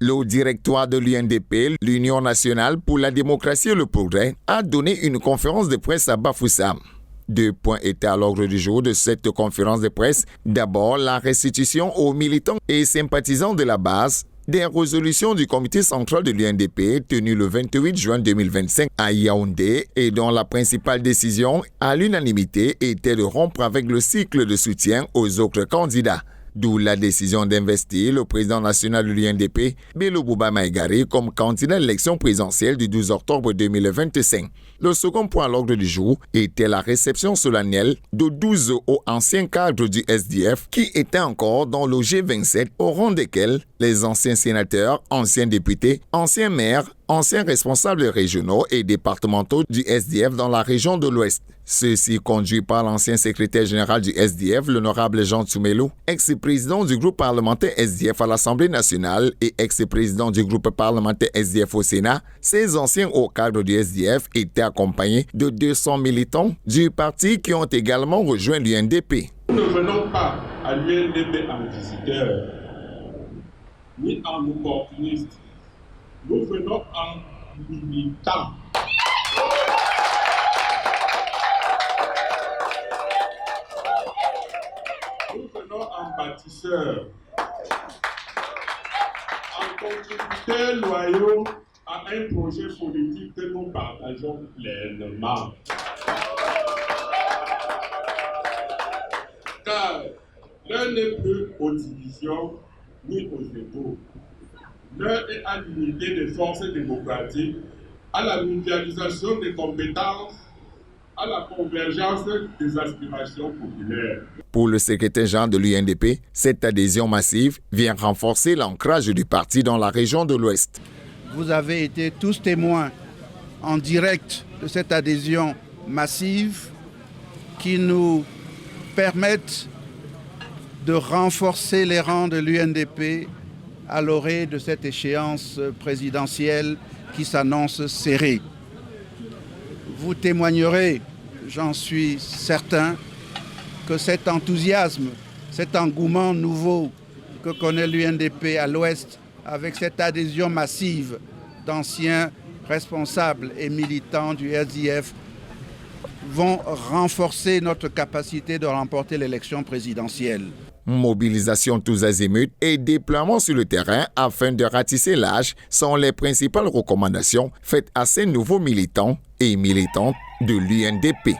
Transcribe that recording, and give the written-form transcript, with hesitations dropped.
Le directoire de l'UNDP, l'Union nationale pour la démocratie et le progrès, a donné une conférence de presse à Bafoussam. 2 points étaient à l'ordre du jour de cette conférence de presse. D'abord, la restitution aux militants et sympathisants de la base des résolutions du comité central de l'UNDP tenues le 28 juin 2025 à Yaoundé et dont la principale décision à l'unanimité était de rompre avec le cycle de soutien aux autres candidats. D'où la décision d'investir le président national de l'UNDP, Bello Bouba Maïgari, comme candidat à l'élection présidentielle du 12 octobre 2025. Le second point à l'ordre du jour était la réception solennelle de 12 hauts anciens cadres du SDF qui étaient encore dans le G27, au rang desquels les anciens sénateurs, anciens députés, anciens maires, anciens responsables régionaux et départementaux du SDF dans la région de l'Ouest. Ceci conduit par l'ancien secrétaire général du SDF, l'honorable Jean Tsoumelou, ex-président du groupe parlementaire SDF à l'Assemblée nationale et ex-président du groupe parlementaire SDF au Sénat. Ces anciens hauts cadres du SDF étaient accompagnés de 200 militants du parti qui ont également rejoint l'UNDP. Nous ne venons pas à l'UNDP en visiteurs, ni en opportunistes. Nous venons en militants. Nous venons en bâtisseurs, en contributeurs loyaux à un projet politique que nous partageons pleinement. Car l'un n'est plus aux divisions ni aux égaux. L'heure est à l'unité des forces démocratiques, à la mutualisation des compétences, à la convergence des aspirations populaires. Pour le secrétaire général de l'UNDP, cette adhésion massive vient renforcer l'ancrage du parti dans la région de l'Ouest. Vous avez été tous témoins en direct de cette adhésion massive qui nous permettent de renforcer les rangs de l'UNDP à l'orée de cette échéance présidentielle qui s'annonce serrée. Vous témoignerez, j'en suis certain, que cet enthousiasme, cet engouement nouveau que connaît l'UNDP à l'Ouest, avec cette adhésion massive d'anciens responsables et militants du SDF, vont renforcer notre capacité de remporter l'élection présidentielle. Mobilisation tous azimuts et déploiement sur le terrain afin de ratisser l'âge sont les principales recommandations faites à ces nouveaux militants et militantes de l'UNDP.